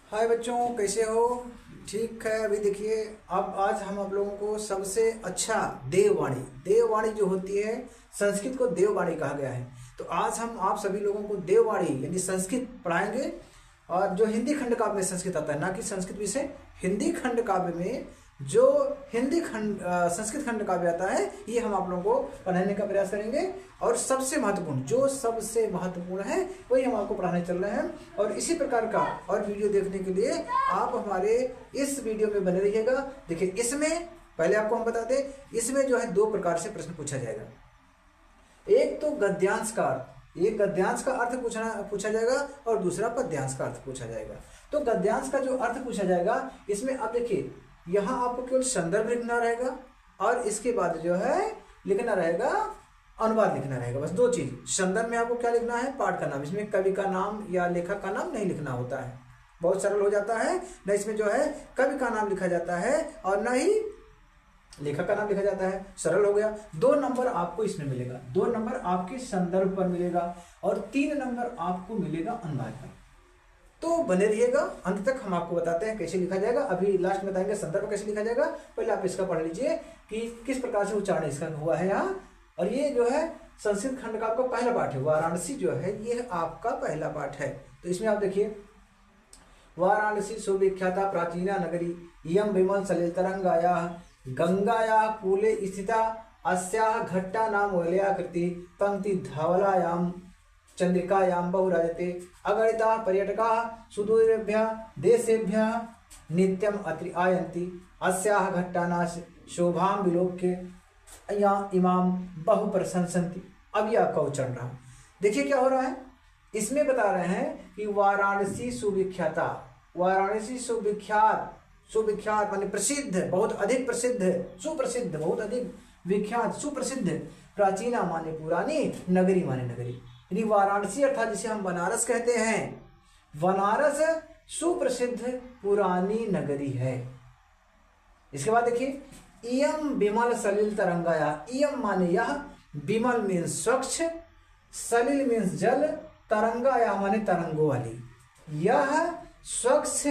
हाय बच्चों, कैसे हो? ठीक है। अभी देखिए, अब आज हम आप लोगों को सबसे अच्छा देववाणी जो होती है, संस्कृत को देववाणी कहा गया है। तो आज हम आप सभी लोगों को देववाणी यानी संस्कृत पढ़ाएंगे। और जो हिंदी खंड काव्य में संस्कृत आता है, ना कि संस्कृत विषय, हिंदी खंड काव्य में जो संस्कृत खंड काव्य आता है, ये हम आप लोगों को पढ़ाने का प्रयास करेंगे। और सबसे महत्वपूर्ण है वही हम आपको पढ़ाने चल रहे हैं। और इसी प्रकार का और वीडियो देखने के लिए आप हमारे इस वीडियो में बने रहिएगा। देखिए, इसमें पहले आपको हम बता दें, इसमें जो है 2 प्रकार से प्रश्न पूछा जाएगा। एक तो गद्यांश का अर्थ, एक गद्यांश का अर्थ पूछा जाएगा और दूसरा पद्यांश का अर्थ पूछा जाएगा। तो गद्यांश का जो अर्थ पूछा जाएगा, इसमें आप देखिए, यहाँ आपको केवल संदर्भ लिखना रहेगा और इसके बाद जो है लिखना रहेगा अनुवाद लिखना रहेगा। बस 2 चीज। संदर्भ में आपको क्या लिखना है? पाठ का नाम। इसमें कवि का नाम या लेखक का नाम नहीं लिखना होता है, बहुत सरल हो जाता है। न इसमें जो है कवि का नाम लिखा जाता है और न ही लेखक का नाम लिखा जाता है। सरल हो गया। 2 नंबर आपको इसमें मिलेगा, 2 नंबर आपके संदर्भ पर मिलेगा और 3 नंबर आपको मिलेगा अनुवाद पर। तो बने रहिएगा अंत तक। हम आपको बताते हैं कैसे लिखा जाएगा। अभी लास्ट में बताएंगे संदर्भ कैसे लिखा जाएगा। पहले आप इसका पढ़ लीजिए कि किस प्रकार से उच्चारण इसका हुआ है यहाँ। और ये जो है संस्कृत खंड का आपका पहला पाठ है। वाराणसी जो है ये आपका पहला पाठ है। तो इसमें आप देखिए, वाराणसी सुविख्याता प्राचीना नगरी इयं विमल सलिल तरंगाया गंगाया कूले स्थिता अस्याः घट्टा नाम वलयाकृति पंक्ति धवलायाम चंद्रिकायां बहुराजते अगणिता पर्यटका सुदूरेभ्यः देशेभ्यः नित्यम अत्रि आयन्ति अस्याः घट्टानाश शोभां विलोक्य इमाम बहु प्रशंसन्ति। अब ये आपका उच्चारण रहा। देखिए क्या हो रहा है, इसमें बता रहे हैं कि वाराणसी सुविख्याता, वाराणसी सुविख्यात माने प्रसिद्ध, बहुत अधिक प्रसिद्ध, सुप्रसिद्ध, बहुत अधिक विख्यात, सुप्रसिद्ध, प्राचीना माने पुरानी, नगरी माने नगरी। यानी वाराणसी अर्थात जिसे हम बनारस कहते हैं, बनारस सुप्रसिद्ध पुरानी नगरी है। इसके बाद देखिए, इयम विमल सलिल तरंगाया। इयम माने यह, विमल मीन्स स्वच्छ, सलिल मीन्स जल, तरंगाया माने तरंगों वाली। यह स्वच्छ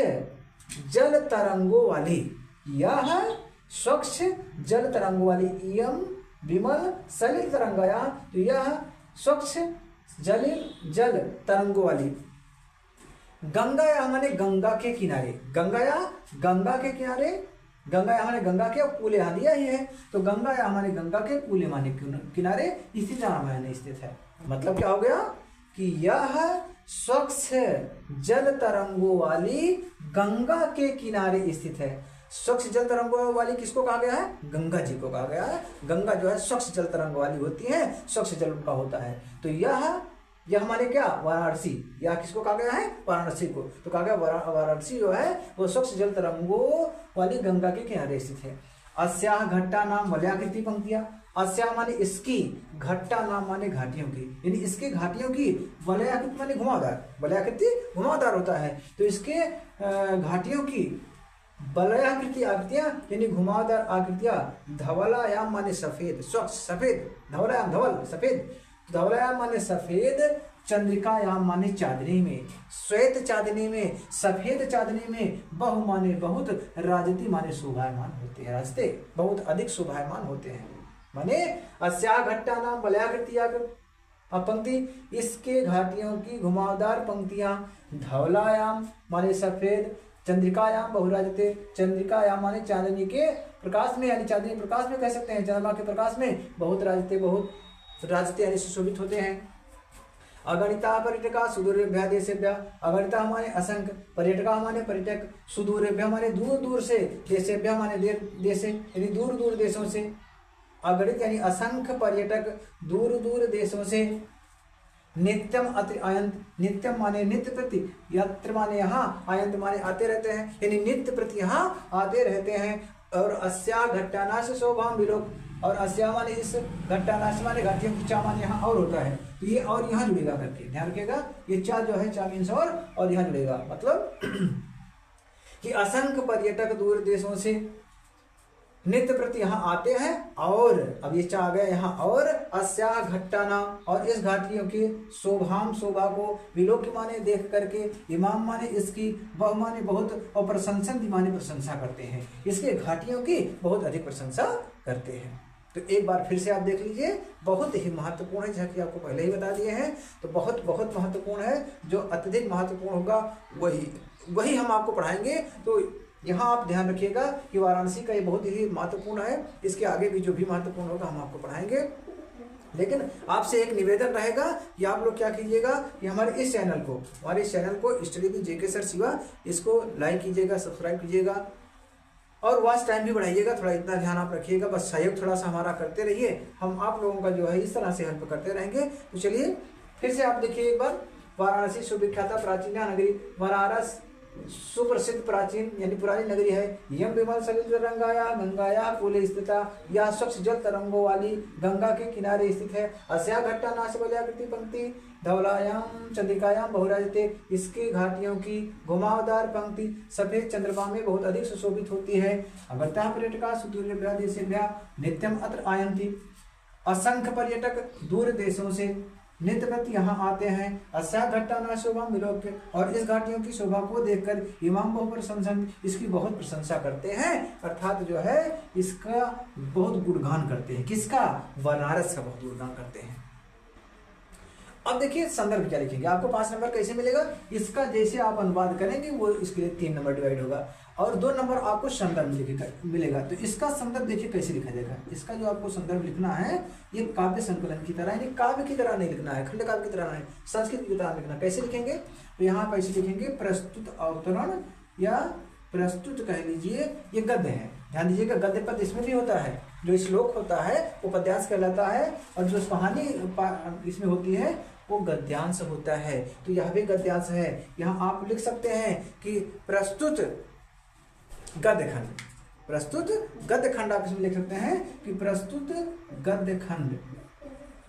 जल तरंगों वाली, यह स्वच्छ जल तरंगों वाली। इयम विमल सलिल तरंगाया, तो यह स्वच्छ जल तरंगों वाली। गंगाया माने गंगा के किनारे, गंगा के किनारे, गंगाया माने गंगा के, कूले यहाँ दिया ही है, तो गंगाया माने गंगा के, कूले माने किनारे स्थित रामायण स्थित है। मतलब क्या हो गया कि यह स्वच्छ जल तरंगों वाली गंगा के किनारे स्थित है। स्वच्छ जल तरंगों वाली किसको कहा गया है? गंगा जी को कहा गया है। गंगा जो है स्वच्छ जल तरंग वाली होती है, स्वच्छ जल उनका होता है। तो यह माने क्या? वाराणसी। यह किसको कहा गया है? वाराणसी को। तो कहा गया वाराणसी जो है वो स्वच्छ जल तरंगों वाली गंगा के किनारे स्थित है। अस्याह घट्टा नाम वलयाकृति पंक्तियां। अस्याह माने इसकी, घट्टा नाम माने घाटियों की, यानी इसके घाटियों की, वलयाकृति माने घुमावदार, वलयाकृति घुमावदार होता है। तो इसके घाटियों की वलयाकृति आकृतियां यानी घुमावदार आकृतियां। धवलायाम माने सफेद, स्वच्छ सफेद, धवलायाम धवल सफेद, धवलायाम माने सफेद, चंद्रिकायाम माने चांदनी में, श्वेत चांदनी में, सफेद चांदनी में, बहु माने बहुत, राजती माने शोभायमान होते हैं, राजते बहुत अधिक शोभायमान होते हैं। माने अस्या घट्टा नाम वलयाकृति पंक्ति, इसके घाटियों की घुमावदार पंक्तियां। धवलायाम माने सफेद, चंद्रिकायाम बहुराजते, चंद्रिकायाम माने चांदनी के प्रकाश में, यानी चांदनी प्रकाश में कह सकते हैं, चंद्रमा के प्रकाश में, बहुत राजते, बहुत राजते यानी सुशोभित होते हैं। अगणिता पर्यटका सुदूरेभ्यः देशेभ्यः। अगणिता माने असंख्य, पर्यटका माने पर्यटक, सुदूरेभ्यः माने दूर दूर से, देशेभ्यः माने देशे यानी दूर दूर देशों से। अगणित यानी असंख्य पर्यटक दूर दूर देशों से। नित्यम अत्र आयंत, नित्यम माने नित्य प्रति, यत्र माने यहाँ, आयंत माने आते रहते हैं, यानी नित्य प्रति यहाँ आते रहते हैं। और अस्या घट्टानाश शोभाम विलोक, और अस्या माने इस, घट्टानाश माने घाटियों की, चा माने यहाँ और होता है, तो ये और यहाँ जुड़ेगा करके ध्यान रखिएगा। ये चा जो है चा मीन्स और यहाँ जुड़ेगा, मतलब कि असंख्य पर्यटक दूर देशों से नित्य प्रति यहाँ आते हैं, और अब ये आ गया यहाँ, और अस्या घट्टाना, और इस घाटियों की शोभा को विलोक माने देख करके इमाम माने इसकी, बहु माने बहुत, और प्रशंसन माने प्रशंसा करते हैं, इसके घाटियों की बहुत अधिक प्रशंसा करते हैं। तो एक बार फिर से आप देख लीजिए, बहुत ही महत्वपूर्ण है, जैसा कि आपको पहले ही बता दिए हैं, तो बहुत बहुत महत्वपूर्ण है। जो अत्यधिक महत्वपूर्ण होगा वही हम आपको पढ़ाएंगे। तो यहाँ आप ध्यान रखिएगा कि वाराणसी का ये बहुत ही महत्वपूर्ण है, इसके आगे भी जो भी महत्वपूर्ण होगा हम आपको पढ़ाएंगे। लेकिन आपसे एक निवेदन रहेगा कि आप लोग क्या कीजिएगा कि हमारे इस चैनल को study with JK sir Shiva, इसको लाइक कीजिएगा, सब्सक्राइब कीजिएगा, और वॉच टाइम भी बढ़ाइएगा। थोड़ा इतना ध्यान आप रखिएगा, बस सहयोग थोड़ा सा हमारा करते रहिए, हम आप लोगों का जो है इस तरह से हेल्प करते रहेंगे। तो चलिए फिर से आप देखिए एक बार, वाराणसी सुविख्याता प्राचीन नगरी, बनारस सुप्रसिद्ध प्राचीन यानी पुरानी नगरी है। यम विमल सलिल रंगाया गंगाया कूले स्थित, यह स्वच्छ जल तरंगों वाली गंगा के किनारे स्थित है। अस्या घट्टा नाशबल्याकृति पंक्ति धवलायाम चंद्रिकायाम बहुराजते, इसकी घाटियों की घुमावदार पंक्ति सफेद चंद्रमा में बहुत अधिक सुशोभित होती है। अगत्या पर्यटका सुदूर देशेभ्यः नित्यम अत्र आयन्ति, असंख्य पर्यटक दूर देशों से नित्य प्रति यहाँ आते हैं। अस्या घट्टा न शोभा मिलोक्य, और इस घाटियों की शोभा को देखकर इमाम बहु प्रशंसन, इसकी बहुत प्रशंसा करते हैं, अर्थात जो है इसका बहुत गुणगान करते हैं। किसका? बनारस का बहुत गुणगान करते हैं। अब देखिए संदर्भ क्या लिखेंगे, आपको 5 नंबर कैसे मिलेगा, इसका जैसे आप अनुवाद करेंगे वो इसके लिए 3 नंबर डिवाइड होगा, और 2 नंबर आपको संदर्भ मिलेगा। तो इसका संदर्भ देखिए कैसे लिखा जाएगा। इसका जो आपको संदर्भ लिखना है ये काव्य संकलन की तरह, यानी काव्य की तरह नहीं लिखना है, खंड काव्य की तरह नहीं, संस्कृत की तरह लिखना। कैसे लिखेंगे? तो यहाँ पर ऐसे लिखेंगे, प्रस्तुत अवतरण या प्रस्तुत कह लीजिए, ये गद्य है। ध्यान दीजिएगा, गद्य पद इसमें भी होता है, जो श्लोक होता है वो पद्यांश कहलाता है, और जो कहानी इसमें होती है वो गद्यांश होता है। तो यह भी गद्यांश है। यहाँ आप लिख सकते हैं कि प्रस्तुत गद्य खंड, प्रस्तुत गद्य खंड आप इसमें लिख सकते हैं कि प्रस्तुत गद्य खंड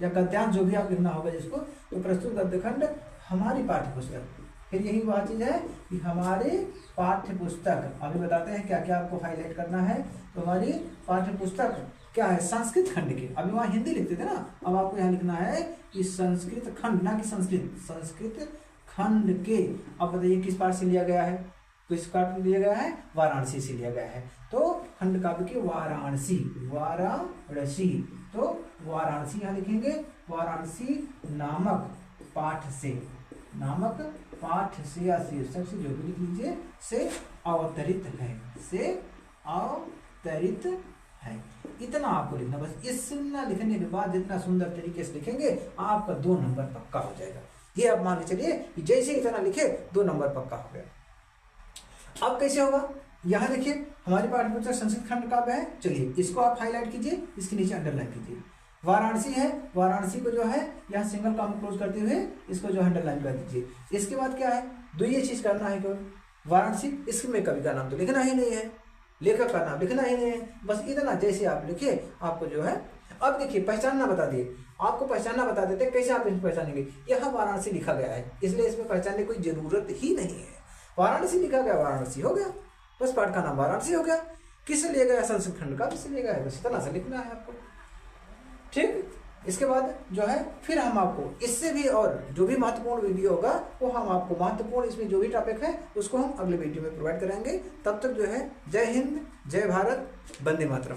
या गद्यांश, जो भी आप लिखना होगा जिसको। तो प्रस्तुत गद्य खंड हमारी पाठ्य पुस्तक, फिर यही वह चीज है कि हमारे पाठ्य पुस्तक, अभी बताते हैं क्या क्या आपको हाईलाइट करना है। तो हमारी पाठ्य पुस्तक क्या है? संस्कृत खंड के, अभी वहाँ हिंदी लिखते थे ना, अब आपको यहाँ लिखना है कि संस्कृत खंड, ना कि संस्कृत खंड के। अब बताइए किस पाठ से लिया गया है? किस पाठ से लिया गया है? वाराणसी से लिया गया है। तो खंड काव्य के वाराणसी, वाराणसी, तो वाराणसी यहाँ लिखेंगे, वाराणसी नामक पाठ से, नामक पाठ से या शीर्षक से जो भी लिख लीजिए, से अवतरित है, से अवतरित है। इतना आपको लिखना, बस इतना लिखने के बाद जितना सुंदर तरीके से लिखेंगे आपका 2 नंबर पक्का हो जाएगा। ये आप मान के चलिए कि जैसे इतना लिखे 2 नंबर पक्का हो गया। अब कैसे होगा? यहाँ देखिए हमारी पाठ्यपुस्तक संस्कृत खंड काव्य है। चलिए इसको आप हाईलाइट कीजिए, इसके नीचे अंडरलाइन कीजिए। वाराणसी है, वाराणसी को जो है यहाँ सिंगल कॉमा क्लोज करते हुए इसको जो अंडरलाइन कर दीजिए। इसके बाद क्या है? 2 ये चीज करना है केवल, वाराणसी, इसमें कवि का नाम तो लिखना ही नहीं है, लेखक का नाम लिखना ही नहीं है, बस इतना जैसे आप लिखिए आपको जो है। अब देखिए पहचानना बता दिए, आपको पहचानना बता देते, कैसे आप इसमें पहचानेंगे? यहाँ वाराणसी लिखा गया है, इसलिए इसमें पहचानने की कोई जरूरत ही नहीं है। वाराणसी लिखा गया, वाराणसी हो गया, बस पाठ का नाम वाराणसी हो गया। किससे लिया गया? संस्कृत खंड का से लिया गया है, बस इतना सा लिखना है आपको। ठीक, इसके बाद जो है फिर हम आपको इससे भी और जो भी महत्वपूर्ण वीडियो होगा वो हम आपको महत्वपूर्ण इसमें जो भी टॉपिक है उसको हम अगले वीडियो में प्रोवाइड करेंगे। तब तक जो है जय हिंद, जय भारत, वंदे मातरम।